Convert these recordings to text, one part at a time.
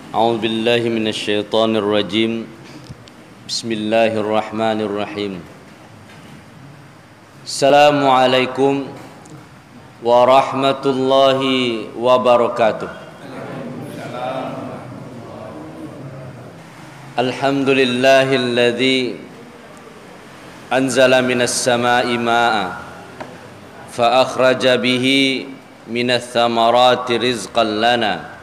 A'udzu billahi minasyaitonir rajim. Bismillahirrahmanirrahim. Assalamualaikum warahmatullahi wabarakatuh. Alhamdulillahilladzi anzala minas samaa'i maa'a fa akhraja bihi minats thamarati rizqan lana.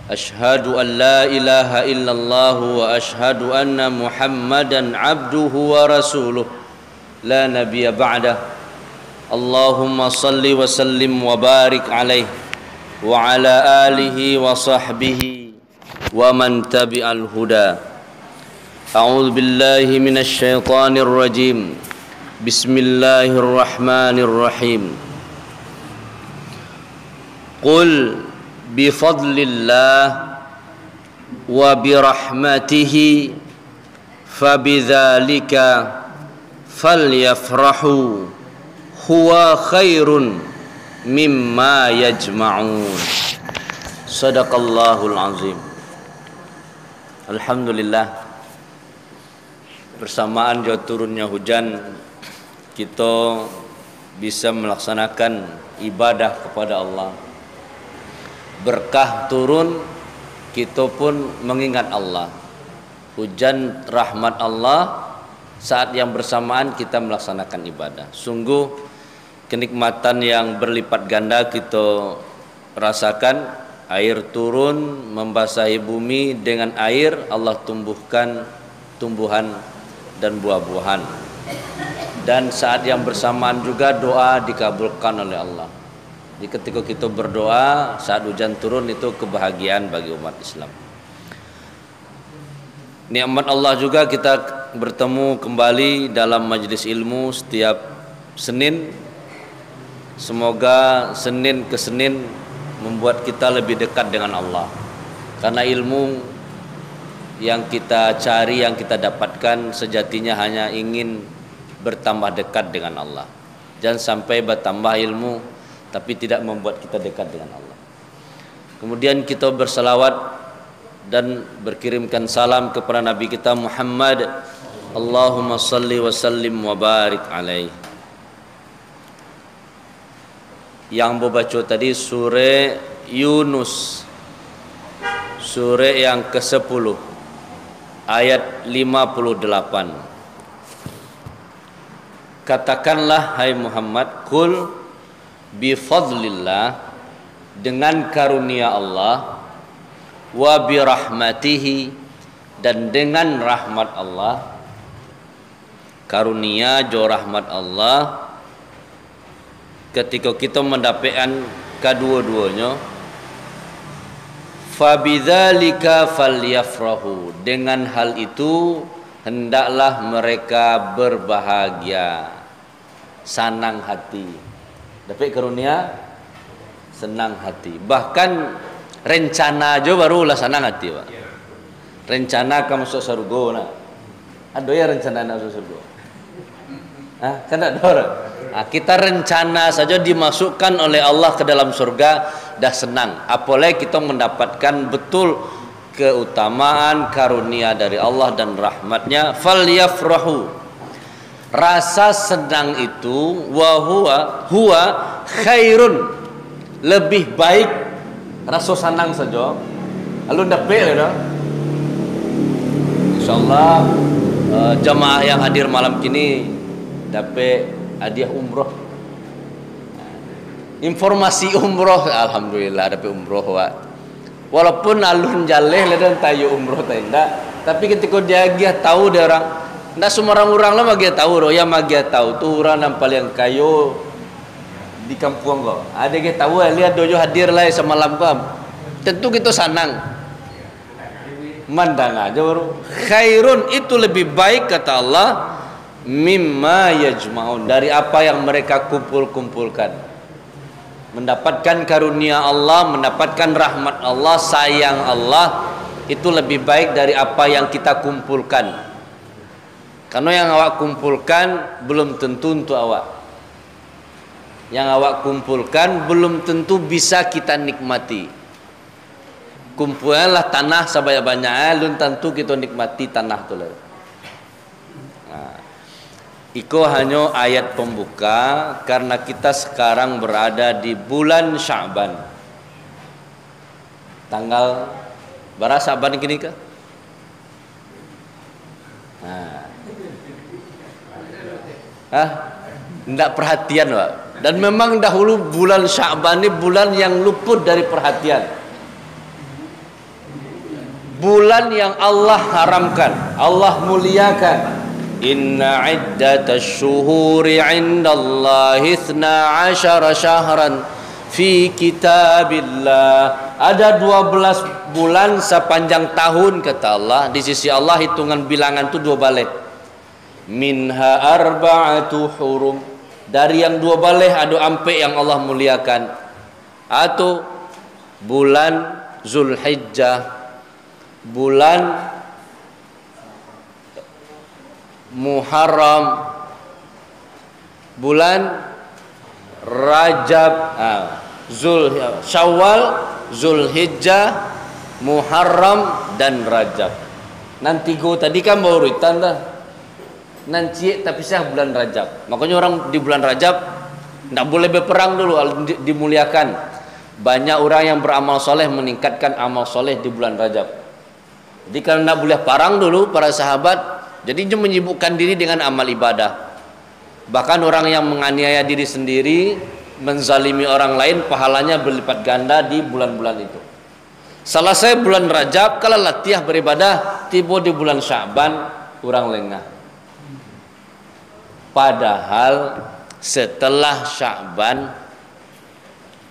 Ashhadu an la ilaha illallah wa ashhadu anna Muhammadan abduhu wa rasuluh la nabiyya ba'dah. Allahumma salli wa sallim wa barik alaihi wa ala alihi wa sahbihi wa man tabi'al huda. A'udzu billahi minasy syaithanir rajim. Bismillahirrahmanirrahim. Qul bifadlillah wa birahmatihi fabidzalika falyafrahu huwa khairun mimma yajma'un. Sadaqallahul azim. Alhamdulillah, bersamaan jauh turunnya hujan, kita bisa melaksanakan ibadah kepada Allah. Berkah turun, kita pun mengingat Allah. Hujan rahmat Allah, saat yang bersamaan kita melaksanakan ibadah. Sungguh kenikmatan yang berlipat ganda kita rasakan. Air turun membasahi bumi, dengan air Allah tumbuhkan tumbuhan dan buah-buahan. Dan saat yang bersamaan juga doa dikabulkan oleh Allah. Jadi ketika kita berdoa saat hujan turun, itu kebahagiaan bagi umat Islam. Nikmat Allah juga kita bertemu kembali dalam majelis ilmu setiap Senin. Semoga Senin ke Senin membuat kita lebih dekat dengan Allah. Karena ilmu yang kita cari, yang kita dapatkan sejatinya hanya ingin bertambah dekat dengan Allah. Jangan sampai bertambah ilmu tapi tidak membuat kita dekat dengan Allah. Kemudian kita berselawat dan berkirimkan salam kepada Nabi kita Muhammad. Allahumma salli wa sallim wa barik alaihi. Yang membaca tadi surah Yunus, surah yang ke-10 ayat 58. Katakanlah hai Muhammad, kul bifadlillah, dengan karunia Allah, wa birahmatihi, dan dengan rahmat Allah. Karunia jo rahmat Allah, ketika kita mendapatkan kedua-duanya, fabidzalika falyafrahu, dengan hal itu hendaklah mereka berbahagia, senang hati. Dapat karunia senang hati. Bahkan rencana aja barulah senang hati, Pak. Rencana kamu masuk surga nak. Ada ya rencana nak masuk surga? Kan ada. Kita rencana saja dimasukkan oleh Allah ke dalam surga dah senang. Apalagi kita mendapatkan betul keutamaan karunia dari Allah dan rahmatnya. Falyafrahu, rasa senang itu huwa khairun, lebih baik rasa senang saja. Lalu dapat ya. Insyaallah jamaah yang hadir malam kini dapat hadiah umroh. Informasi umroh, alhamdulillah dapat umroh, Pak. Walaupun alun jaleh dan tayu umroh tenda, tapi ketika dia tahu dia orang, ndak semua orang lah magia tahu roh, ya magia tahu tu orang nampal yang kayu di kampung kau. Ada yang tahu, lihat dojo hadir lah semalam kau. Tentu kita senang. Mandang aja baru. Khairun, itu lebih baik kata Allah, mimma yajma'un, dari apa yang mereka kumpul-kumpulkan. Mendapatkan karunia Allah, mendapatkan rahmat Allah, sayang Allah, itu lebih baik dari apa yang kita kumpulkan. Karena yang awak kumpulkan belum tentu untuk awak. Yang awak kumpulkan belum tentu bisa kita nikmati. kumpulanlah tanah sebanyak-banyaknya, lun tentu kita nikmati tanah tu lah. Iko hanya ayat pembuka karena kita sekarang berada di bulan Sya'ban. Tanggal berapa Sya'ban kini ke? Tidak perhatian, Pak. Dan memang dahulu bulan Sya'ban ini bulan yang luput dari perhatian. Bulan yang Allah haramkan, Allah muliakan. Inna iddatash syuhuri 'indallahi 12 syahran fi kitabillah. Ada 12 bulan sepanjang tahun kata Allah. Di sisi Allah hitungan bilangan itu 2 baleh. Minha arba'atu hurum. Dari yang 2 baleh ada ampe yang Allah muliakan. Atau bulan Zulhijjah, bulan Muharram, bulan Rajab, Syawal, Zulhijjah, Muharram dan Rajab. Nanti go tadi kan baru ritan dah. Nanti tapi saya bulan Rajab. Makanya orang di bulan Rajab tidak boleh berperang dulu, dimuliakan. Banyak orang yang beramal soleh meningkatkan amal soleh di bulan Rajab. Jadi kalau tidak boleh perang dulu para sahabat, jadi dia menyibukkan diri dengan amal ibadah. Bahkan orang yang menganiaya diri sendiri, menzalimi orang lain, pahalanya berlipat ganda di bulan-bulan itu. Selesai bulan Rajab, kalau latihan beribadah, tiba di bulan Sya'ban, orang lengah. Padahal setelah Sya'ban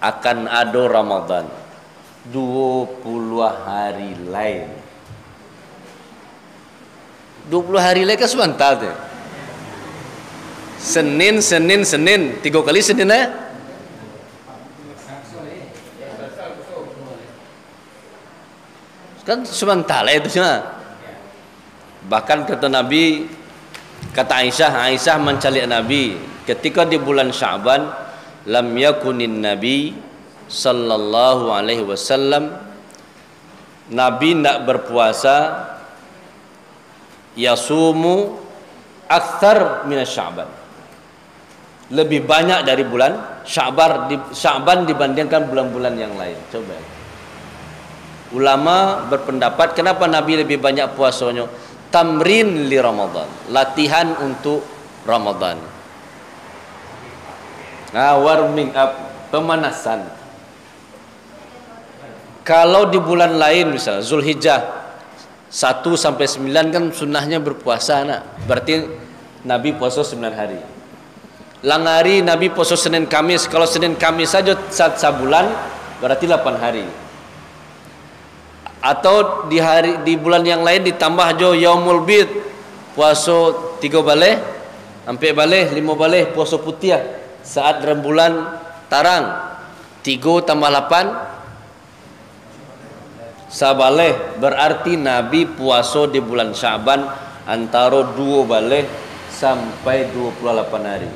akan ada Ramadan 20 hari lain. 20 hari lain kan sebentar tu. Senin 3 kali Senin ya. Kan sebentar lah itu semua. Bahkan kata Nabi, kata Aisyah mencalik Nabi ketika di bulan Sya'ban, lam yakunin Nabi sallallahu alaihi wasallam, Nabi nak berpuasa yasumu akthar minas Sya'ban, lebih banyak dari bulan Sya'ban dibandingkan bulan-bulan yang lain. Coba ulama berpendapat kenapa Nabi lebih banyak puasanya? Tamrin li Ramadan, latihan untuk Ramadan. Warming up, pemanasan. Kalau di bulan lain misalnya Zulhijjah 1 sampai 9 kan sunnahnya berpuasa berarti Nabi puasa 9 hari. Langari Nabi puasa Senin Kamis. Kalau Senin Kamis saja sebulan berarti 8 hari. Atau di bulan yang lain ditambah jo Yaumul Bid, puasa 3 baleh sampai baleh 5 baleh puasa putih saat rembulan tarang 3 tambah 8 sabaleh, berarti Nabi puasa di bulan Sya'ban antara 2 baleh sampai 28 hari.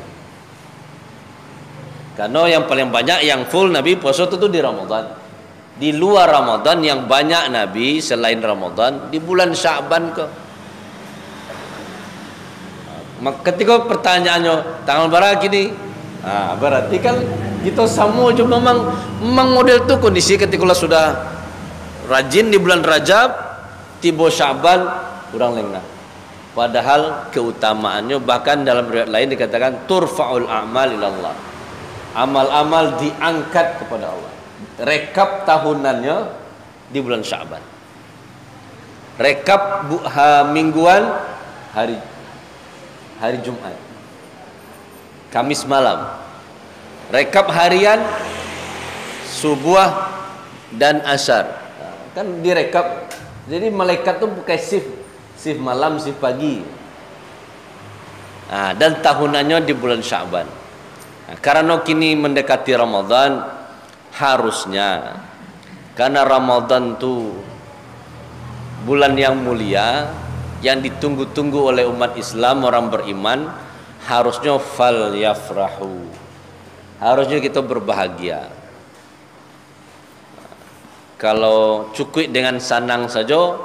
Karena yang paling banyak yang full Nabi puasa itu di Ramadan. Di luar Ramadan yang banyak Nabi selain Ramadan di bulan Sya'ban ke. Ketika pertanyaannya tanggal berapa gini, berarti kan kita semua cuma memang model tu kondisi ketika sudah rajin di bulan Rajab, tiba Sya'ban kurang lengah. Padahal keutamaannya bahkan dalam riwayat lain dikatakan turfa'ul a'mal ilallah. Amal-amal diangkat kepada Allah. Rekap tahunannya di bulan Sya'ban. Rekap mingguan hari Jumat. Kamis malam. Rekap harian subuh dan asar. Kan direkap. Jadi malaikat tuh bukan shift malam, shift pagi. Dan tahunannya di bulan Sya'ban. Karena kini mendekati Ramadan, harusnya karena Ramadan tuh bulan yang mulia yang ditunggu-tunggu oleh umat Islam, orang beriman, harusnya fal yafrahu. Harusnya kita berbahagia. Kalau cukup dengan sanang saja,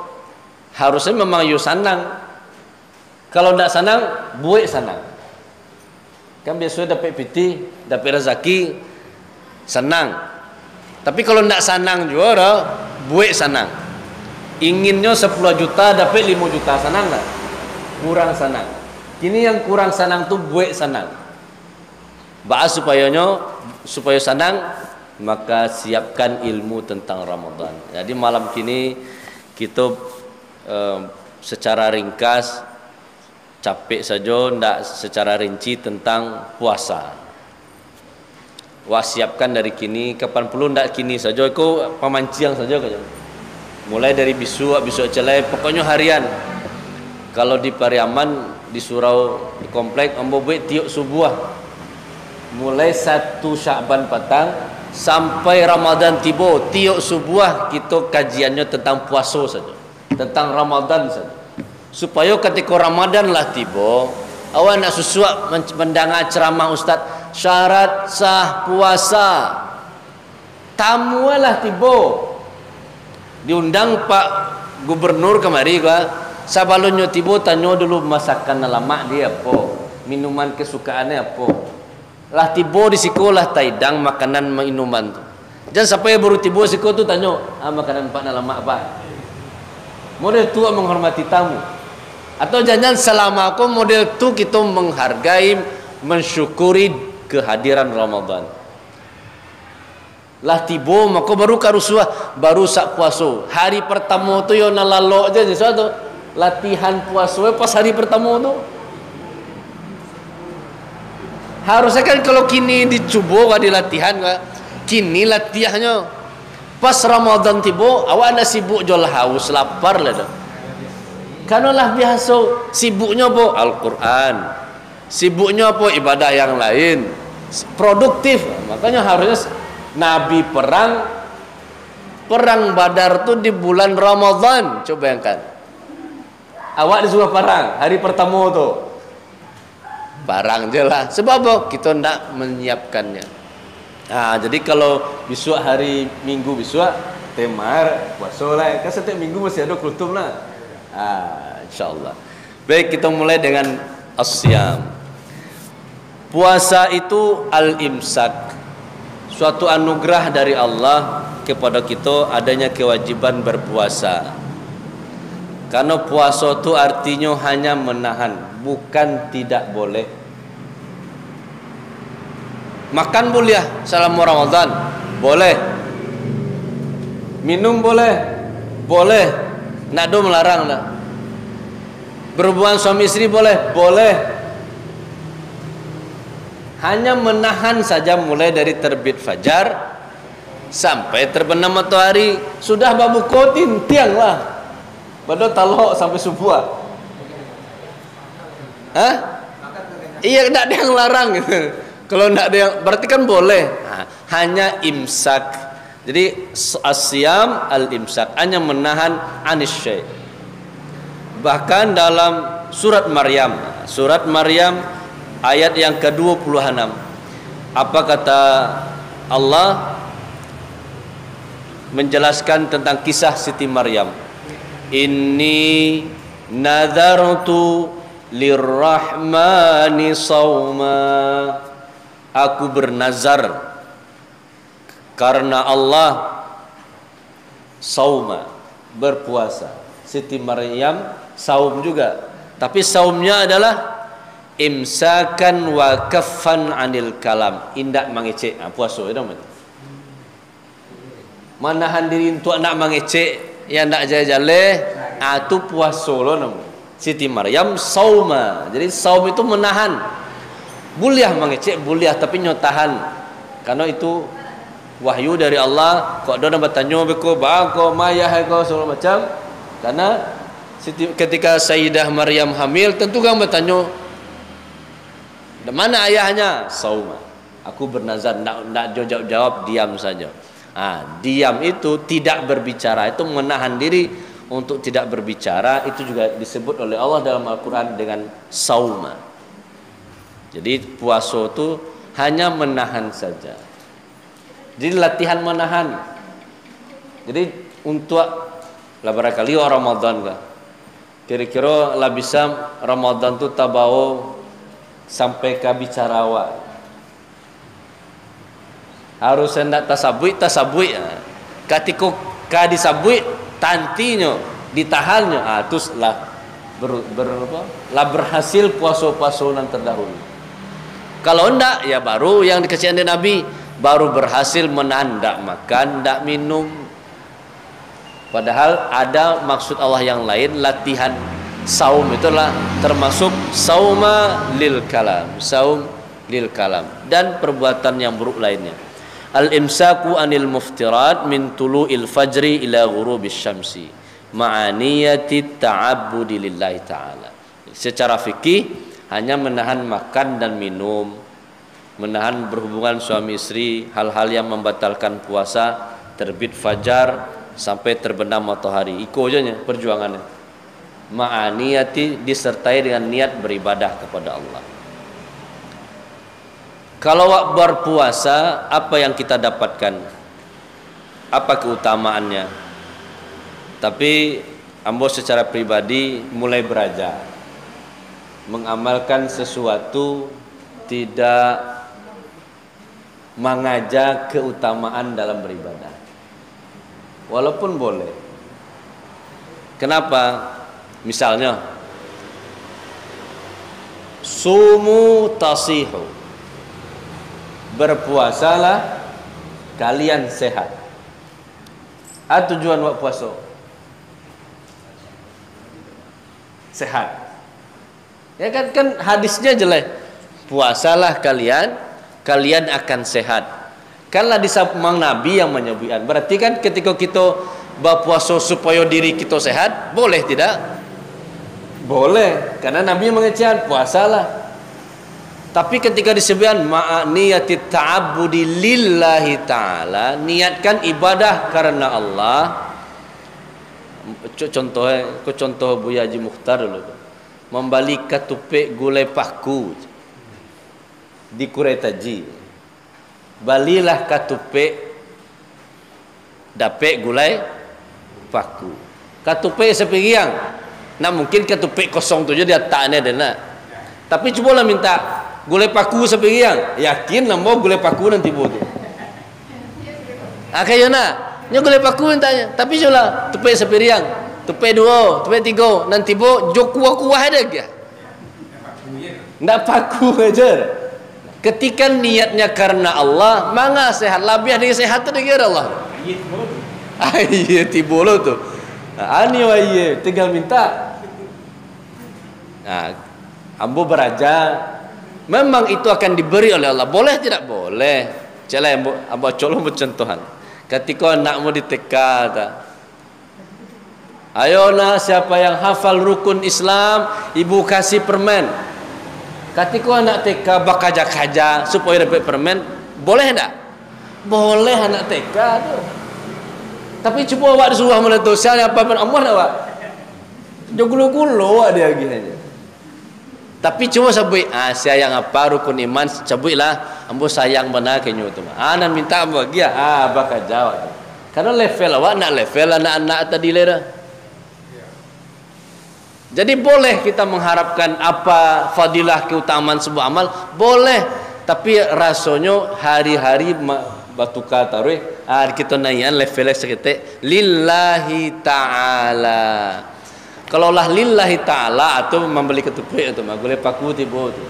harusnya memang you sanang. Kalau tidak sanang, buat sanang. Kan biasanya dapat piti, dapat rezeki, senang. Tapi kalau tidak sanang juga, buat sanang. Inginnya 10 juta, dapat 5 juta, sanang tak? Kurang sanang. Kini yang kurang sanang tu buat sanang. Bahas supaya sanang, maka siapkan ilmu tentang Ramadan. Jadi malam kini kita secara ringkas, capek saja, tidak secara rinci tentang puasa. Wah, siapkan dari kini, kapan perlu tidak kini saja, aku pemanciang saja saja. Mulai dari besok celai, pokoknya harian. Kalau di Pariaman, di surau, di komplek, ambo buat tiuk subuh. Mulai 1 Sya'ban petang sampai Ramadan tiba, tiuk subuh kita kajiannya tentang puasa saja, tentang Ramadan saja. Supaya ketika Ramadan lah tiba, awak nak sesuai mendengar ceramah ustaz, syarat sah puasa. Tamu lah tiba. Diundang Pak Gubernur kemari gua, sabalonnya tiba tanya dulu masakan lama dia apa, minuman kesukaannya apa. Lah tiba di sekolah taidang makanan minuman tu. Jangan sampai baru tiba sekolah tu tanya, makanan Pak lama apa. Model tu menghormati tamu. Atau jangan selama aku model tu kita menghargai, mensyukuri kehadiran Ramadan. Lah tiba maka baru karusuah, baru sak puasa. Hari pertama tu yo nalalok je sesuatu. Latihan puasa pas hari pertama tu. Harusnya kan kalau kini dicoba di latihan, kini latihannya pas Ramadan tiba, awak nak sibuk jual haus, lapar lah dah. Karena lah biasa sibuknya apa? Al-Quran, sibuknya apa? Ibadah yang lain, produktif. Makanya harusnya Nabi perang Badar tu di bulan Ramadan. Coba bayangkan, awak disuruh perang hari pertama tu, barang je lah. Sebab apa? Kita tidak menyiapkannya. Jadi kalau besok hari Minggu besok temar puasa lah. Kan setiap minggu masih ada kultum lah. InsyaAllah. Baik, kita mulai dengan as-siyam. Puasa itu al-imsak, suatu anugerah dari Allah kepada kita adanya kewajiban berpuasa. Karena puasa itu artinya hanya menahan, bukan tidak boleh. Makan boleh selama Ramadan, boleh. Minum boleh, boleh. Nak do melarang lah. Berhubungan suami istri boleh, boleh. Hanya menahan saja mulai dari terbit fajar sampai terbenam matahari. Sudah babu kotin tiang lah. Padahal talok sampai subuh. Iya, tidak ada yang larang gitu. Kalau tidak ada yang, berarti kan boleh. Hanya imsak. Jadi as-siyam al-imsak, hanya menahan anis syai'. Bahkan dalam surat Maryam ayat yang ke-26, apa kata Allah menjelaskan tentang kisah Siti Maryam? Inni nadartu lirrahmani sawma, aku bernazar karena Allah, sauma, berpuasa. Siti Maryam saum juga, tapi saumnya adalah imsakan wa kaffan anil kalam, indak mengecek. Puasa itu namanya menahan diri untuk nak mengecek, yang nak jale-jale, itu puasa loh namanya. Siti Maryam sauma. Jadi saum itu menahan. Boleh mengecek, boleh, tapi nyotahan. Karena itu wahyu dari Allah. Kok dia nak bertanya beku bako mayah ko segala macam. Karena ketika Sayyidah Maryam hamil, tentu kan bertanya, "Di mana ayahnya?" Sauma. Aku bernazar, nak jawab, diam saja. Diam itu tidak berbicara, itu menahan diri untuk tidak berbicara. Itu juga disebut oleh Allah dalam Al-Quran dengan sauma. Jadi puasa itu hanya menahan saja. Jadi latihan menahan. Jadi untuk lah barangkali Ramadan kah. Kira-kira lah bisa Ramadan tu tabau sampai ke bicarawa. Harus hendak tasabui ketika ka disabui tantinya ditahannya terus lah berhasil puasa-puasa nan terdahulu. Kalau enggak ya baru yang dikasihan dari Nabi baru berhasil menahan ndak makan ndak minum. Padahal ada maksud Allah yang lain. Latihan saum itulah termasuk sauma lil kalam, saum lil kalam, dan perbuatan yang buruk lainnya. Al-imsaku anil muftirat min tulu'il fajri ila ghurubis syamsi ma'aniyati ta'abbudi lillahi ta'ala. Secara fikih hanya menahan makan dan minum, menahan berhubungan suami istri, hal-hal yang membatalkan puasa, terbit fajar sampai terbenam matahari. Iko aja perjuangannya. Ma'aniyati disertai dengan niat beribadah kepada Allah. Kalau berpuasa, apa yang kita dapatkan? Apa keutamaannya? Tapi ambo secara pribadi mulai belajar mengamalkan sesuatu tidak mengajak keutamaan dalam beribadah. Walaupun boleh. Kenapa? Misalnya sumu tasihu, berpuasalah kalian sehat. Tujuan buat puasa sehat. Ya kan hadisnya jelek. Puasalah kalian akan sehat. Kanlah disabang Nabi yang menyebutkan. Berarti kan ketika kita berpuasa supaya diri kita sehat, boleh tidak? Boleh, karena Nabi mengecilkan puasalah. Tapi ketika disebutkan ma'niyatit ta'abbudi lillahi ta'ala, niatkan ibadah karena Allah. Contoh Buya Haji Mukhtar dulu. Membalik katupek gulai paku di Kuretaji. Balilah katupek dapek gulai paku. Katupek sepiriang. Nah mungkin katupek kosong tu je dia taknya dena. Tapi cubalah minta gulai paku sepiriang. Yakin lah mau gulai paku nanti buat. Kayak nak. Nya gulai paku mintanya. Tapi cubalah tupek sepiriang, tupek dua, tupek tiga. Nanti bu jok kuah-kuah ada ke? Ndak paku aja. Ketika niatnya karena Allah, mangga sehat. Lebih dari sehat tu dikira Allah. Iya tibolo tu. Ani waye tinggal minta. Nah, ambo beraja. Memang itu akan diberi oleh Allah. Boleh tidak? Boleh. Cela ambo colong bercontohan. Ketika anakmu diteka, ayo nak siapa yang hafal rukun Islam, ibu kasih permen. Ketika anak TK bakaja-kaja supaya dapat permen, boleh enggak? Boleh anak TK tu. Tapi cuba awak disuruh meletup siapa apa pun Allah nak awak. Jogulu-gulu awak dia gini. Tapi cuma sabui sayang apa rukun iman cabuilah ambo sayang benar kenyo tu. Nan minta ambo dia bakaja awak. Karena level awak nak level anak-anak tadi lera. Jadi boleh kita mengharapkan apa fadilah keutamaan sebuah amal, boleh. Tapi rasanya hari-hari batuka taruh, kita naikkan level sekitar lillahi ta'ala. Kalau lah lillahi ta'ala atau membeli ketupik itu mah boleh paku tiba tu.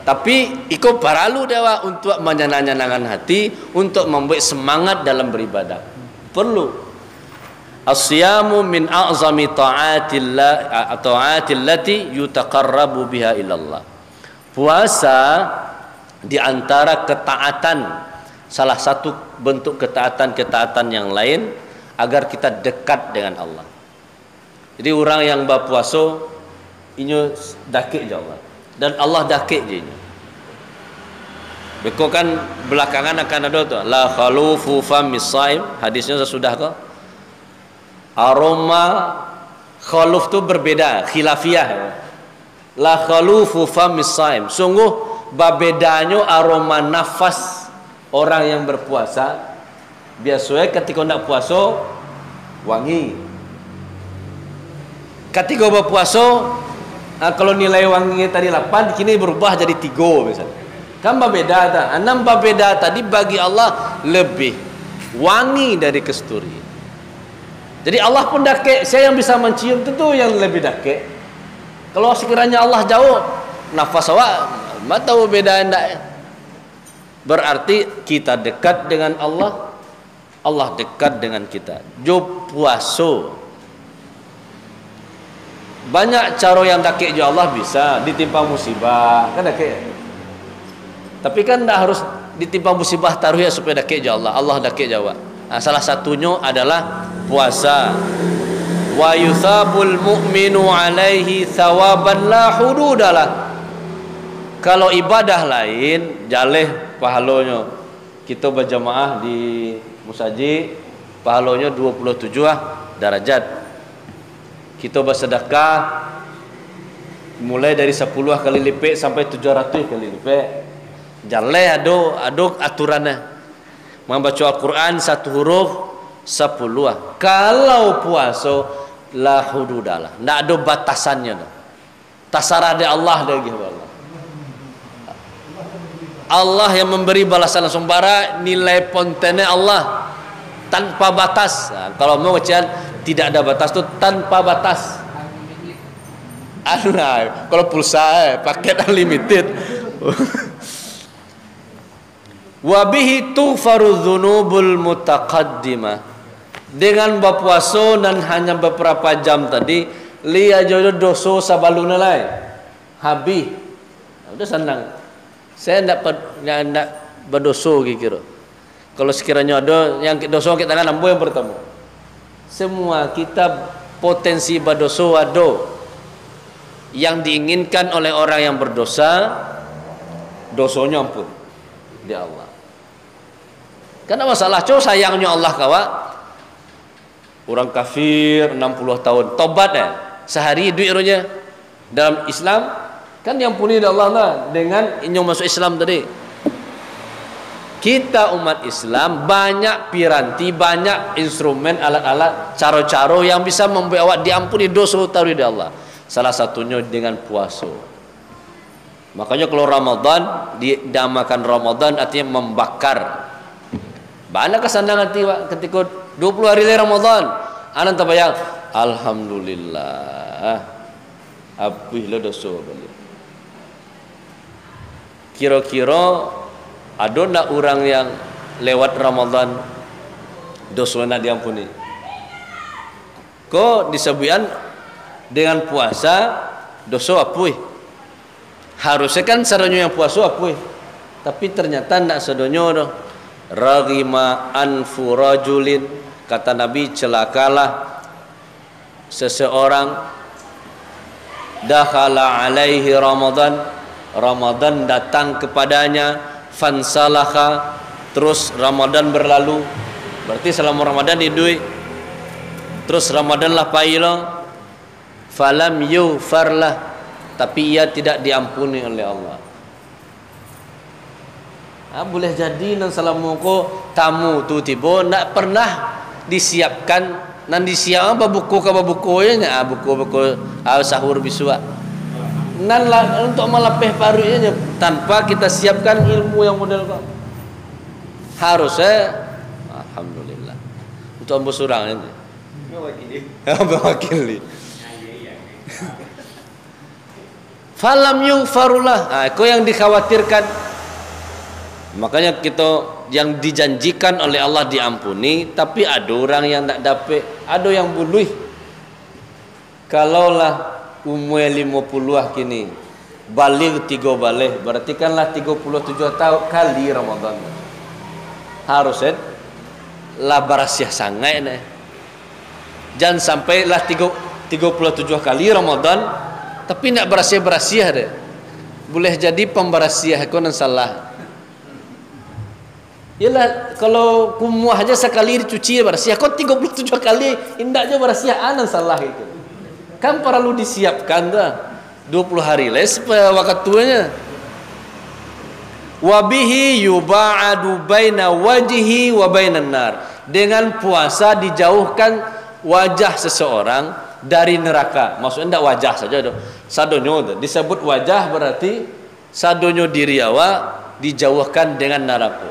Tapi ikut paralu dewa untuk menyenangkan hati, untuk membuat semangat dalam beribadah. Perlu. As-siyamu min a'zami ta'atillati yutaqarrabu biha ilallah. Puasa di antara ketaatan, salah satu bentuk ketaatan yang lain agar kita dekat dengan Allah. Jadi orang yang berpuasa ini dakik je Allah dan Allah dakik je. Beko kan belakangan akan ada tu la khalufu famis saim, hadisnya sesudah ke? Aroma khaluf tu berbeda, khilafiyah. La khalufu famis saim. Sungguh berbedanya aroma nafas orang yang berpuasa Biasanya ketika nak puasa wangi. Ketika berpuasa kalau nilai wanginya tadi 8, kini berubah jadi 3 misalnya. Kan berbeda tak? Enam berbeda tadi bagi Allah lebih wangi dari kesturi. Jadi Allah pun dakik, saya yang bisa mencium tentu yang lebih dakik. Kalau sekiranya Allah jauh, nafas awak tak tahu beda enggak. Berarti kita dekat dengan Allah, Allah dekat dengan kita. Jo puasa. Banyak cara yang dakik jo Allah bisa ditimpa musibah, kan dakik. Tapi kan tak harus ditimpa musibah taruh ya supaya dakik jo Allah. Allah dakik jawab. Salah satunya adalah puasa. Wa yuthabul mu'minu alaihi thawaban la hududalah. Kalau ibadah lain jaleh pahalanya. Kita berjamaah di musajid pahalanya 27 darajat. Kita bersedekah mulai dari 10 kali lipat sampai 700 kali lipat. Jaleh ada aturannya. Membaca Al-Quran 1 huruf 10. Kalau puasa la hududalah, tidak ada batasannya dah. Tasarah dari Allah lagi Allah. Allah yang memberi balasan langsung bara, nilai pontennya Allah tanpa batas. Nah, kalau mau bacaan tidak ada batas tu tanpa batas. Kalau pulsa paket unlimited. Wabihi tughfaru dzunubul mutaqaddimah. Dengan berpuasa dan hanya beberapa jam tadi lihat jodoh dosa sabaluna lain habis. Udah senang. Saya tidak berdosa kira. Kalau sekiranya ada yang dosa kita tangan ambo yang pertama. Semua kita potensi berdosa ada. Yang diinginkan oleh orang yang berdosa dosanya ampun di Allah. Karena masalah sayangnya Allah kawa orang kafir 60 tahun tobat sehari duit rohnya dalam Islam kan yang puni dari Allah lah dengan inyong masuk Islam tadi. Kita umat Islam banyak piranti, banyak instrumen, alat-alat, cara-cara yang bisa membuat awak diampuni dosa taruh di Allah. Salah satunya dengan puasa. Makanya kalau Ramadan dinamakan Ramadan artinya membakar. Banyak kesenangan hati ketika 20 hari Ramadan. Anak terbayang, alhamdulillah. Habis lo dosa balik. Kira-kira ada nak orang yang lewat Ramadan dosa nak diampuni? Kok disebutkan dengan puasa dosa apa? Harusnya kan saranya yang puasa apa? Tapi ternyata nak sedonyo dah. Raghima anfu rajulin, kata Nabi, celakalah seseorang dakhala alaihi Ramadan, Ramadan datang kepadanya, fansalakha, terus Ramadan berlalu, berarti selama Ramadan hidup, terus Ramadan lah pailo, falam yufarlah, tapi ia tidak diampuni oleh Allah. Boleh jadi nan salamuko tamu tu tiba nak pernah disiapkan nan disiap buku ke bukunya buku sahur bisua nan lah untuk melapeh parunya tanpa kita siapkan ilmu yang model kok harusnya alhamdulillah untuk ambo surang ini mewakili falam yughfarullah. Kau yang dikhawatirkan. Makanya kita yang dijanjikan oleh Allah diampuni, tapi ada orang yang tak dapat, ada yang buluh. Kalaulah umur 50 kini, balik 3 balik, berarti kanlah 37 tahun kali Ramadan. Harusnya lah berasiah sangat nih. Jangan sampai lah 37 kali Ramadan, tapi nak berasiah deh. Boleh jadi pemberasiah kau nan salah. Yalah kalau kumuah aja sekali dicuci berasiah, kau 37 kali indaknya berasiah anan salah itu. Kan perlu disiapkan dah 20 hari les waktunya. Wa bihi yuba'adu baina wajhi wa bainan nar. Dengan puasa dijauhkan wajah seseorang dari neraka. Maksudnya tidak wajah saja itu. Sadonyo disebut wajah berarti sadonyo diri awak dijauhkan dengan neraka.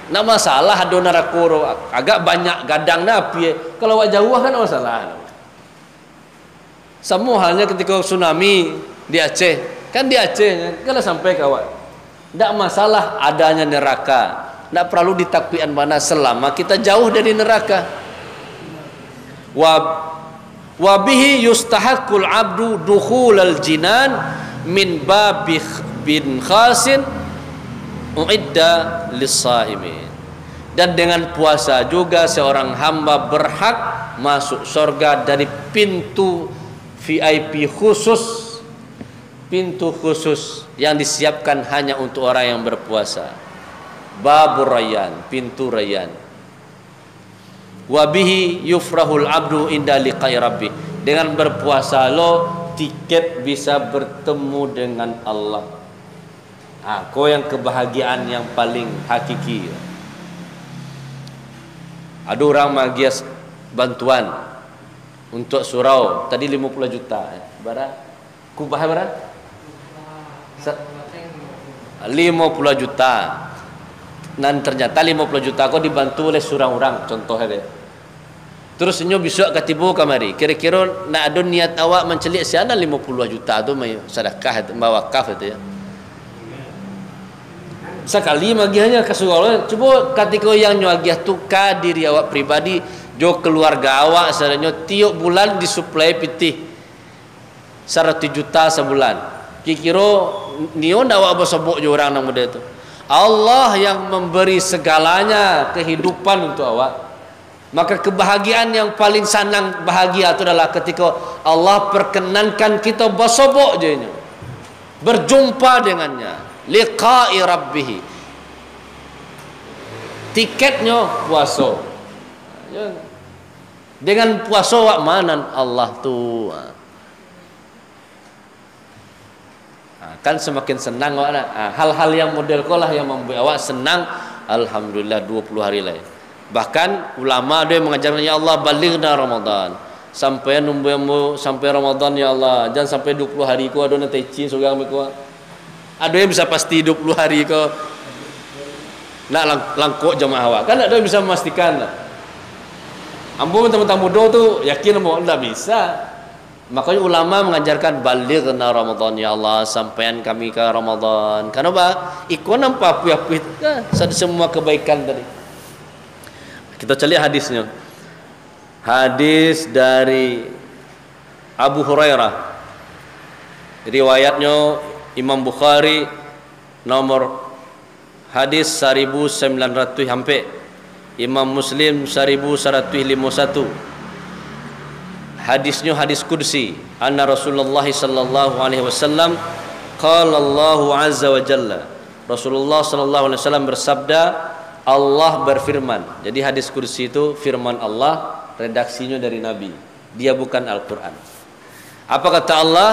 Nak masalah ada neraka agak banyak gadang napi. Kalau awak jauh kan masalah. Semua halnya ketika tsunami di Aceh. Kan di Aceh kalau sampai ke awak. Tidak masalah adanya neraka. Tidak perlu ditakwian mana selama kita jauh dari neraka. Wa bihi yustahaqqul abdu dukhulal jinan min babi bin khasin uidda lis-shaimin. Dan dengan puasa juga seorang hamba berhak masuk surga dari pintu VIP khusus. Pintu khusus yang disiapkan hanya untuk orang yang berpuasa. Babur Rayyan, pintu Rayyan. Wa bihi yufrahul abdu inda liqa'i rabbih. Dengan berpuasa tiket bisa bertemu dengan Allah. Kau yang kebahagiaan yang paling hakiki. Ada orang magias bantuan untuk surau tadi 50 juta. Bara kubah berapa? 50 juta. Dan ternyata 50 juta kau dibantu oleh seorang orang, contohnya deh. Terus nyo besok katibu kamari. Kira-kira nak ada niat awak mencelik siana 50 juta tu mai sedekah itu, wakaf itu ya. Sekali magianya ke surau. Coba ketika yang nyo agiah tu ka diri awak pribadi, jo keluarga awak sebenarnya tiap bulan disuplai pitih 100 juta sebulan. Kira-kira nio ndak awak bersebut je orang nang muda itu. Allah yang memberi segalanya kehidupan untuk awak. Maka kebahagiaan yang paling senang bahagia itu adalah ketika Allah perkenankan kita bersobok je nya. Berjumpa dengannya, liqa'i rabbih. Tiketnya puasa. Dengan puasa awak manan Allah tu. Kan semakin senang awak. Hal-hal yang model kolah yang membuat awak senang. Alhamdulillah 20 hari lain. Bahkan ulama ada yang mengajarkan, ya Allah balighna Ramadan. Sampai nunggu sampai Ramadan ya Allah. Jangan sampai 20 hari ku ada nanti cin seorang ku. Ada yang bisa pasti 20 hari ku. Nak langkok jemaah awak. Kan ada yang bisa memastikan. Ambo teman-teman muda tu yakin mau enggak bisa. Makanya ulama mengajarkan balighna Ramadan ya Allah, sampaian kami ke Ramadan. Kenapa? Ikut nampak puya-puya semua kebaikan tadi. Kita cari hadisnya. Hadis dari Abu Hurairah. Riwayatnya Imam Bukhari nomor hadis 1900 sampai Imam Muslim 1151. Hadisnya hadis kursi. Anna Rasulullah sallallahu alaihi wasallam qala Allahu azza wa jalla. Rasulullah sallallahu alaihi wasallam bersabda, Allah berfirman. Jadi hadis kursi itu firman Allah, redaksinya dari Nabi. Dia bukan Al-Qur'an. Apa kata Allah?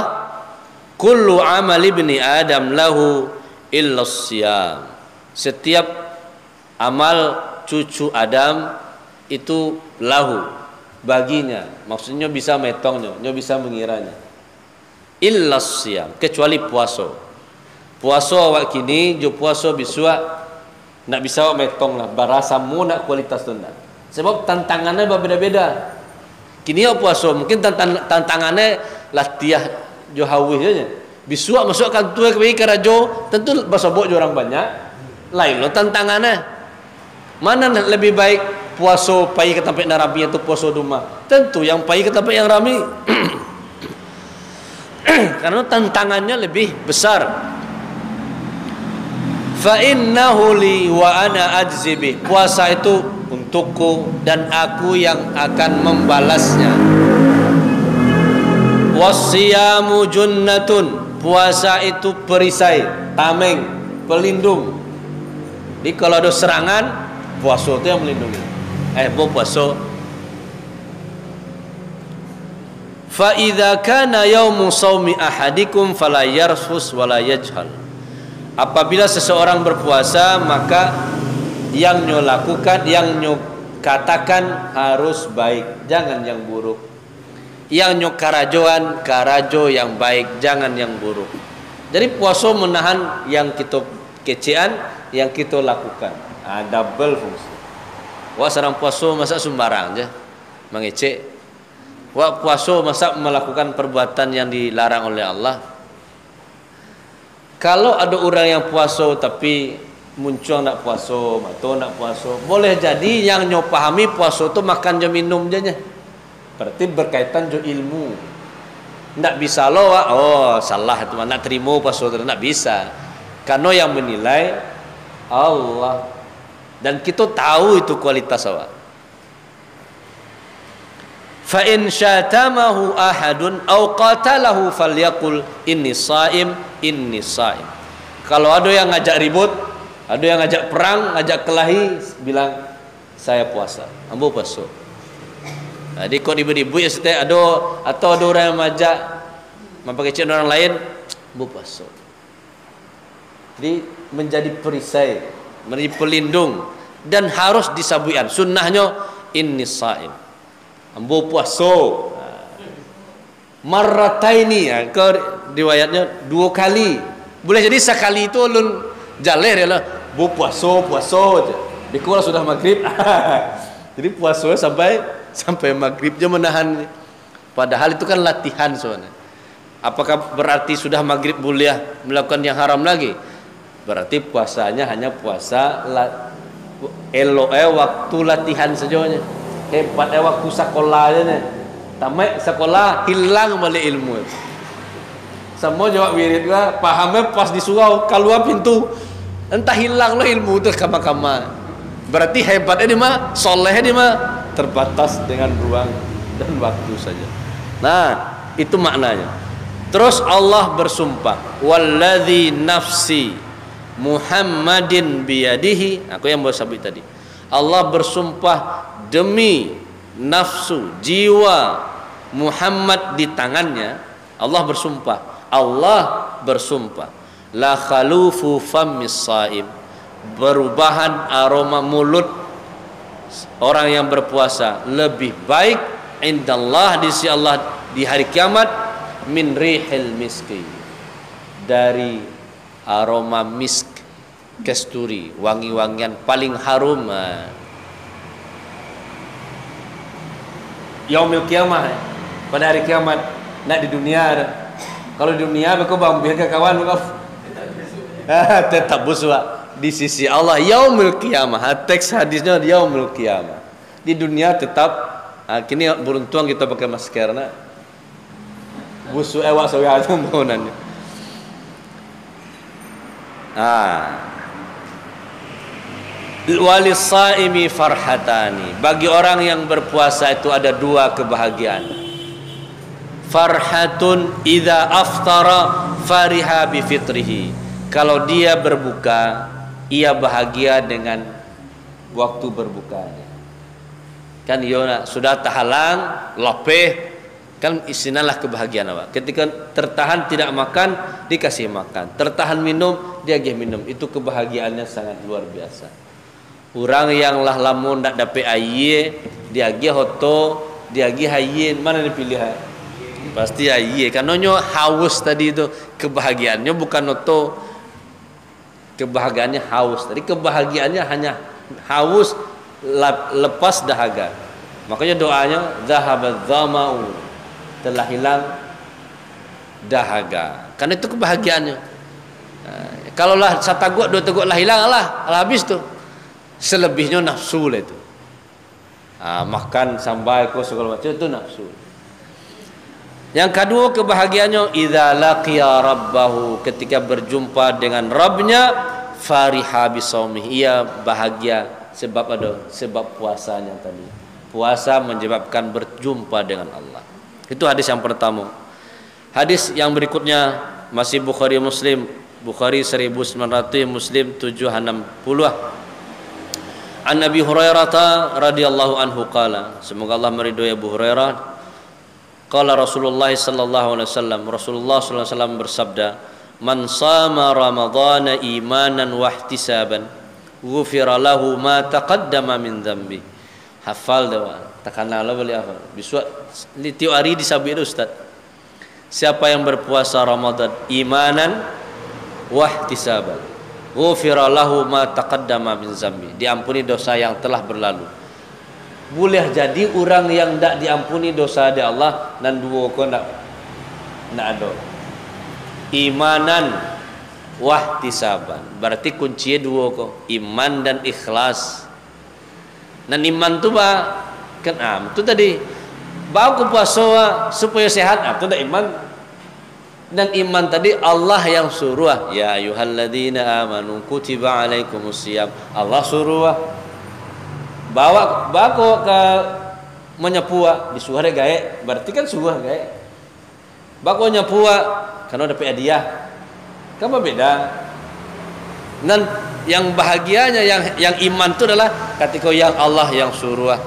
Kullu amali ibni Adam lahu illa siyam. Setiap amal cucu Adam itu lahu, baginya, maksudnya bisa metongnya, bisa mengiranya. Illa siyam, kecuali puasa. Puasa awak kini, jo puasa bisua nak bisa awak metong lah, barasamu nak kualitas tu nak. Sebab tantangannya berbeda-beda. Kini awak puasa, mungkin tantangannya latihan jo hawih saja. Bisua masukkan tu ke bagi karajo, tentu bersobok jo orang banyak. Lain lo tantangannya. Mana lebih baik? Puasa pai ke tempat Nabi atau puasa rumah? Tentu yang pai ke tempat yang ramai. Karena tantangannya lebih besar. Fa innahu li wa ana ajzi bih. Puasa itu untukku dan aku yang akan membalasnya. Wasiyamu junnatun. Puasa itu perisai, tameng, pelindung. Jadi kalau ada serangan, puasa itu yang melindungi. Puasa. Fa idza kana yaumu shaumi ahadikum fala yarfus wala yajhal. Apabila seseorang berpuasa, maka yang nyo lakukan, yang nyo katakan harus baik, jangan yang buruk. Yang nyo karajo yang baik, jangan yang buruk. Jadi puasa menahan yang kita kecean, yang kita lakukan. Double fungsi. Wah, sarang puasa masa sembarang je mengecek. Wah, puasa masa melakukan perbuatan yang dilarang oleh Allah. Kalau ada orang yang puasa tapi muncul nak puasa, atau nak puasa, boleh jadi yang nyo pahami puasa tu makan je minum je nya. Berarti berkaitan jo ilmu. Ndak bisa lo, oh salah itu nak terima puasa tu, ndak bisa. Karena yang menilai Allah, dan kita tahu itu kualitas awak. Fa in syatamahu ahadun aw qatalahu falyaqul inni shaim, inni shaim. Kalau ada yang ngajak ribut, ada yang ngajak perang, ngajak kelahi, bilang saya puasa, ambo puasa. Jadi kok ibu-ibu ya setiap ada, atau ada orang yang ngajak mempakecil orang lain, ambo puasa. Jadi menjadi perisai, menjadi pelindung, dan harus disabuian. Sunnahnya inni shaim, ambo puasa. Marrataini, ke riwayatnya 2 kali. Boleh jadi sekali itu ulun jalir ya lah, bu puasa aja. Dikira sudah maghrib. Jadi puasa sampai maghrib je menahan. Padahal itu kan latihan soalnya. Apakah berarti sudah maghrib boleh melakukan yang haram lagi? Berarti puasanya hanya puasa waktu latihan saja. Hebatnya waktu sekolah aja. Tamat sekolah hilang balik ilmu. Semua jawab wirid gua, pahamnya pas di surau keluar pintu, entah hilang lo ilmu itu kama-kama. Berarti hebatnya di mah, solehnya di mah terbatas dengan ruang dan waktu saja. Nah, itu maknanya. Terus Allah bersumpah, walladzi nafsi Muhammadin biyadihi. Aku yang baru sabit tadi. Allah bersumpah demi nafsu, jiwa Muhammad di tangannya. Allah bersumpah la khalufu fammis saim, perubahan aroma mulut orang yang berpuasa lebih baik indallah di sisi Allah di hari kiamat min rihil miski, dari aroma misk, kasturi, wangi-wangian paling harum. Yaumil kiamah, pada hari kiamat. Nak di dunia ada. Kalau di dunia aku bambir ke kawan kau. Tetap buswa di sisi Allah yaumil kiamah. Teks hadisnya yaumil kiamah. Di dunia tetap kini beruntung kita pakai masker nak. Busu ewak sawi ada mohonannya. Walisaimi farhatani, bagi orang yang berpuasa itu ada 2 kebahagiaan. Farhatun idza aftara fariha bi fitrihi, kalau dia berbuka ia bahagia dengan waktu berbukanya. Kan iya sudah tahalang lopeh, kan isinalah kebahagiaan awak. Ketika tertahan tidak makan dikasih makan, tertahan minum dia gih minum, itu kebahagiaannya sangat luar biasa. Orang yang lah lamun ndak dapat air dia gih hoto, dia gih hayin, mana dipilih? Pasti air, karena nyo haus tadi itu kebahagiaannya bukan hoto, kebahagiaannya haus. Tadi kebahagiaannya hanya haus lepas dahaga. Makanya doanya zahabadz zama'u, telah hilang dahaga. Karena itu kebahagiaannya. Kalau lah 1 teguk 2 teguk lah hilang lah habis tuh. Selebihnya nafsu lah itu. Makan sampai kau segala macam itu nafsu. Yang kedua kebahagiaannya idza laqiya rabbahu, ketika berjumpa dengan Rabbnya, fariha bisaumihi, ia bahagia sebab puasanya tadi. Puasa menyebabkan berjumpa dengan Allah. Itu hadis yang pertama. Hadis yang berikutnya masih Bukhari Muslim. Bukhari 1900, Muslim 760. An Abi Hurairah radhiyallahu anhu qala, semoga Allah meridhoi Abu Hurairah. Qala Rasulullah sallallahu alaihi wasallam, Rasulullah sallallahu alaihi wasallam bersabda, man shama ramadhana imanan wa ihtisaban ghufira lahu ma taqaddama min dhanbi. Hafal dah, takkanlah boleh hafal. Besok tiap hari disabit Ustaz. Siapa yang berpuasa Ramadan imanan wa ihtisaban ghufira lahu ma taqaddama min dhanbi, diampuni dosa yang telah berlalu. Boleh jadi orang yang tak diampuni dosa di Allah dan dua ko nak ada. Imanan wahtisaban berarti kuncinya dua ko, iman dan ikhlas. Dan iman tu bah kan tu tadi bau ke puasa supaya sehat, tu dah iman. Dan iman tadi Allah yang suruh, ya ayyuhalladzina amanu kutiba alaikumusiyam, Allah suruh. Bawa bako ke menyepua di suara gae, berarti kan suah gae. Bako nyepua karena dapat hadiah. Kamu beda. Dan yang bahagianya yang iman itu adalah ketika yang Allah yang suruh,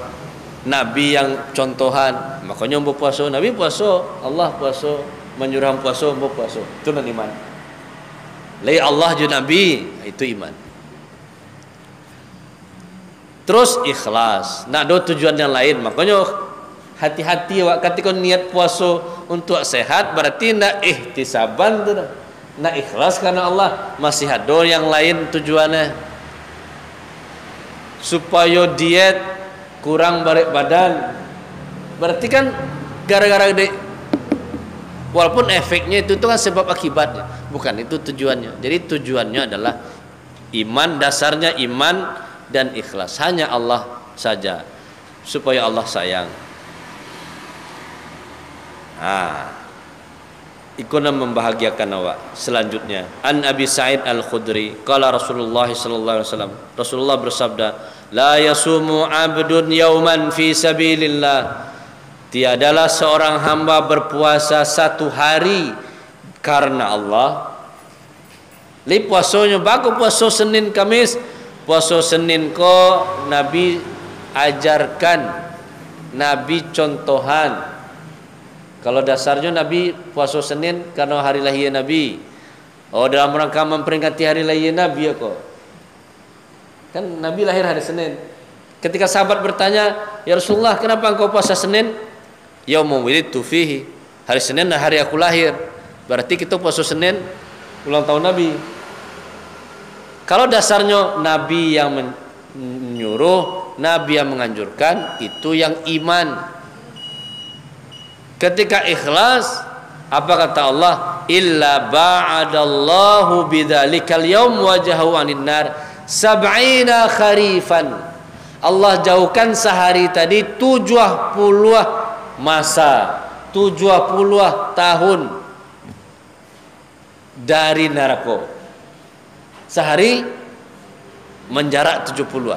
Nabi yang contohan. Makanya berpuasa, Nabi puasa, Allah puasa, menyuruh puasa, berpuasa. Itu nan iman. Lai Allah ju Nabi, itu iman. Terus ikhlas. Nak ada tujuan yang lain. Makanya hati-hati awak ketika niat puasa untuk sehat, berarti nak ihtisaban tu dah. Nak ikhlas karena Allah, masih ada yang lain tujuannya. Supaya diet kurang berat badan. Berarti kan gara-gara walaupun efeknya itu kan sebab akibatnya, bukan itu tujuannya. Jadi tujuannya adalah iman, dasarnya iman dan ikhlas, hanya Allah saja, supaya Allah sayang. Ikuna membahagiakan awak. Selanjutnya, An Abi Sa'id Al-Khudri qala Rasulullah sallallahu alaihi wasallam, Rasulullah bersabda, la yasumu 'abdun yauman fi sabilillah, tiadalah seorang hamba berpuasa satu hari karena Allah. Li puasanya bagus puasa Senin Kamis. Puasa Senin ko Nabi ajarkan, Nabi contohan. Kalau dasarnya Nabi puasa Senin karena hari lahir Nabi. Oh, dalam rangka memperingati hari lahir Nabi ya kok. Kan Nabi lahir hari Senin. Ketika sahabat bertanya, "Ya Rasulullah, kenapa engkau puasa Senin?" Yaumul wulidtu fihi. Hari Senin hari aku lahir. Berarti kita puasa Senin ulang tahun Nabi. Kalau dasarnya Nabi yang menyuruh, Nabi yang menganjurkan, itu yang iman. Ketika ikhlas, apa kata Allah? Illa ba'adallahu bidzalikal yaum wajahu 'anil nar sab'ina kharifan. Allah jauhkan sehari tadi 70 masa, 70 tahun dari neraka. Sehari menjarak 70.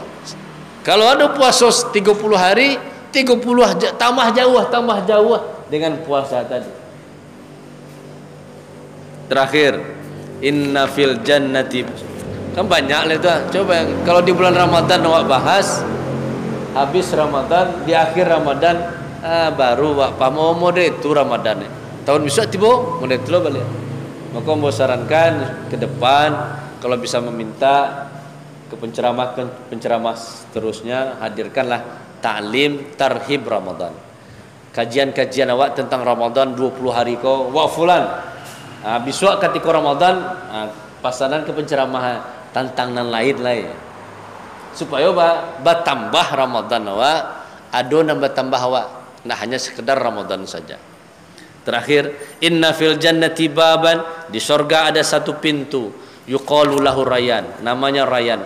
Kalau ada puasa 30 hari, 30 tambah jauh dengan puasa tadi. Terakhir, inna fil jannati, kan banyak lah itu. Coba kalau di bulan Ramadan awak bahas, habis Ramadan, di akhir Ramadan baru awak paham mode itu Ramadan. Tahun besok tiba mode itu balik. Maka mau sarankan ke depan, kalau bisa meminta ke penceramah seterusnya, hadirkanlah ta'lim tarhib Ramadan. Kajian-kajian awak tentang Ramadan 20 hari ko wa fulan. Besok ketika Ramadan pasanan ke penceramah tantangan lain ya. Supaya bertambah Ramadan awak, ado nambah tambah awak. Nah hanya sekedar Ramadan saja. Terakhir, inna fil jannati baban, di surga ada satu pintu, yuqalu lahu Rayyan, namanya Rayyan.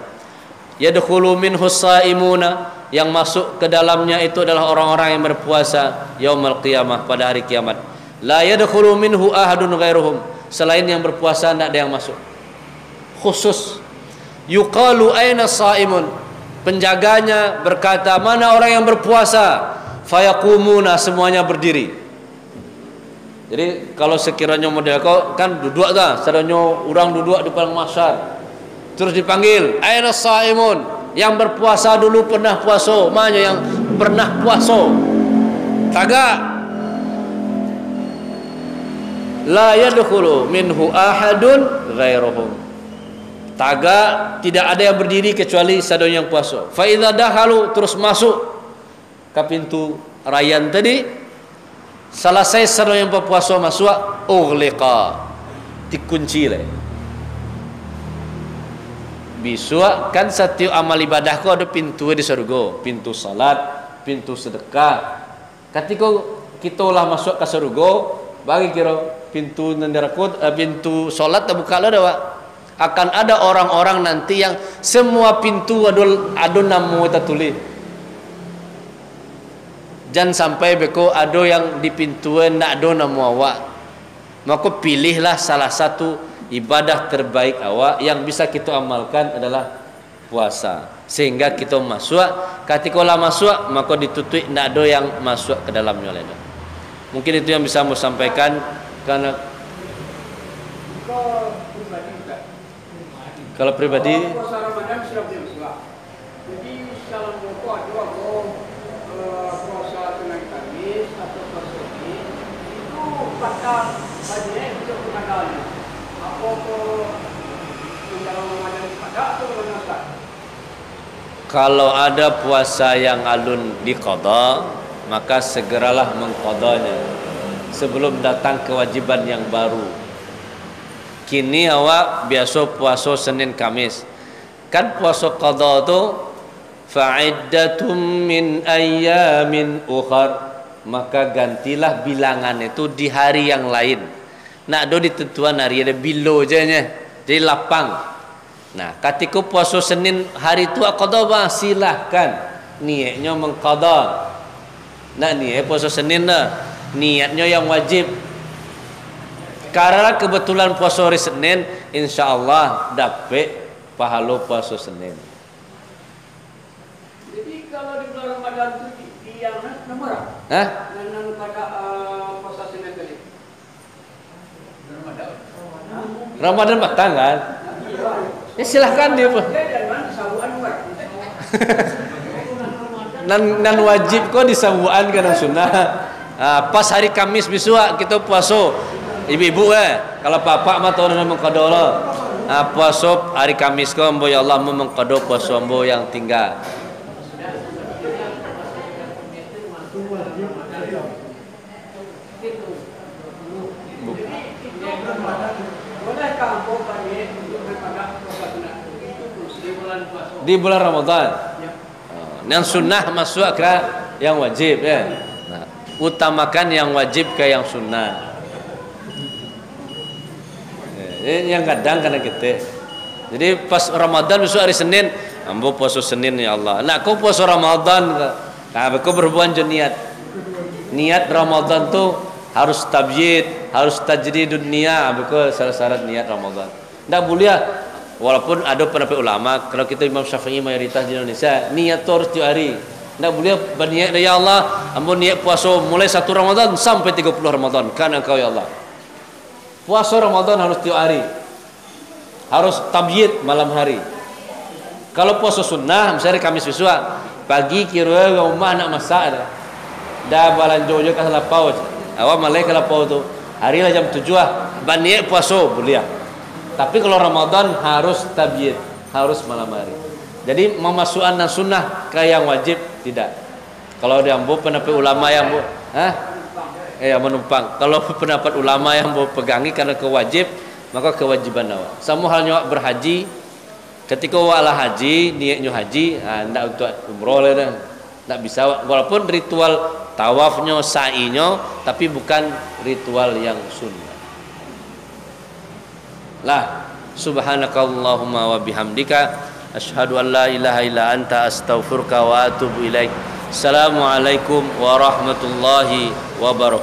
Yadkhulu minhu shaimuna, yang masuk ke dalamnya itu adalah orang-orang yang berpuasa yaumul qiyamah, pada hari kiamat. La yadkhulu minhu ahadun ghairuhum, selain yang berpuasa tidak ada yang masuk. Khusus yuqalu aina shaimun, penjaganya berkata, mana orang yang berpuasa? Fayaqumuna, semuanya berdiri. Jadi kalau sekiranya model kau kan duduk dah, sekiranya orang duduk di padang mahsyar, terus dipanggil, aina shaimun, yang berpuasa dulu pernah puasa, mana yang pernah puasa? Tagak. la yadkhulu minhu ahadun ghairuhum. Taga tidak ada yang berdiri kecuali sadaya yang puasa. Fa idza dakhalu, terus masuk ke pintu rayan tadi, selesai sadaya yang puasa masuk, ughliqa, dikunci le. Bisua kan setiap amal ibadah ko ada pintu di surga, pintu salat, pintu sedekah. Ketika kita lah masuk ke surga, bagi kira pintu neraka, pintu salat terbuka lah dah. Akan ada orang-orang nanti yang semua pintu ada nama tertulis. Jangan sampai beko ada yang di pintu ndak ada nama awak. Maka pilihlah salah satu ibadah terbaik awak yang bisa kita amalkan adalah puasa, sehingga kita masuk. Ketika lah masuk, maka ditutup, tidak ada yang masuk ke dalamnya lagi. Mungkin itu yang bisa mau sampaikan. Karena kalau pribadi puasa Ramadan sudah berbuka. Jadi salam buku ada puasa Senin Kamis atau puasa ini itu pada banyak untuk pengadaan. Apa dalam Ramadan pada atau Ramadan? kalau ada puasa yang alun diqadha, maka segeralah mengqadhanya sebelum datang kewajiban yang baru. Kini awak biasa puasa Senin Kamis, kan puasa qadha tu fa'iddatum min ayyamin ukhar, maka gantilah bilangan itu di hari yang lain. Nak do ditentuan hari ada bilo je nya, jadi lapang. Nah, ketika puasa Senin hari tu qadha bah, silahkan niatnya mengqadha. Nak niat puasa Senin dah, niatnya yang wajib. Karena kebetulan puasa hari Senin, insyaallah dapat pahala puasa Senin. Jadi kalau di bulan Ramadan itu yang nomor Hah? dan pada puasa Senin tadi. Ramadan batang kan? Ya silahkan dia. Nan wajib kok disabuan kana sunnah. Pas hari Kamis besok kita puasa. Ibu-ibu kalau bapak mah tahu nama qada lah. Puasa hari Kamis kau ambo ya Allah mengqada puasa ambo yang tinggal. Di bulan Ramadan. Yang sunnah masuk ke yang wajib ya. Nah, utamakan yang wajib ke yang sunnah. Yang kadang karena kita. Jadi pas Ramadan besok hari Senin, ambo puasa Senin ya Allah. Nak kau puasa Ramadan, nah kau berbuat niat. Niat Ramadan tu harus tabyid, harus tajdidun niyah, betul syarat-syarat niat Ramadan. Ndak boleh, walaupun ada pendapat ulama, kalau kita Imam Syafi'i mayoritas di Indonesia, niat tu harus tiap hari. Ndak boleh berniat ya Allah, ambo niat puasa mulai 1 Ramadan sampai 30 Ramadan, karena Engkau ya Allah. Puasa Ramadan harus tiap hari, harus tabyid malam hari. Kalau puasa sunnah, misalnya Kamis besok, pagi kira rumah nak masak dah balanjo je ke lapau. Awak malai ke lapau tu, hari lah jam 7 berniat puasa boleh. Tapi kalau Ramadan harus tabyid, harus malam hari. Jadi memasukkan sunnah ke yang wajib tidak. Kalau dia ambo pendapat ulama yang menumpang. Kalau pendapat ulama yang mau pegangi karena kewajib, maka kewajiban awak. Sama halnya awak berhaji, ketika awak lah haji, niatnya haji, tidak untuk umroh lah dah. Tak bisa, walaupun ritual tawafnya, sa'inya, tapi bukan ritual yang sunnah. Lah, subhanakallahumma wa bihamdika asyhadu an la ilaha illa anta astaghfiruka wa atubu ilaik. Assalamualaikum warahmatullahi wabarakatuh.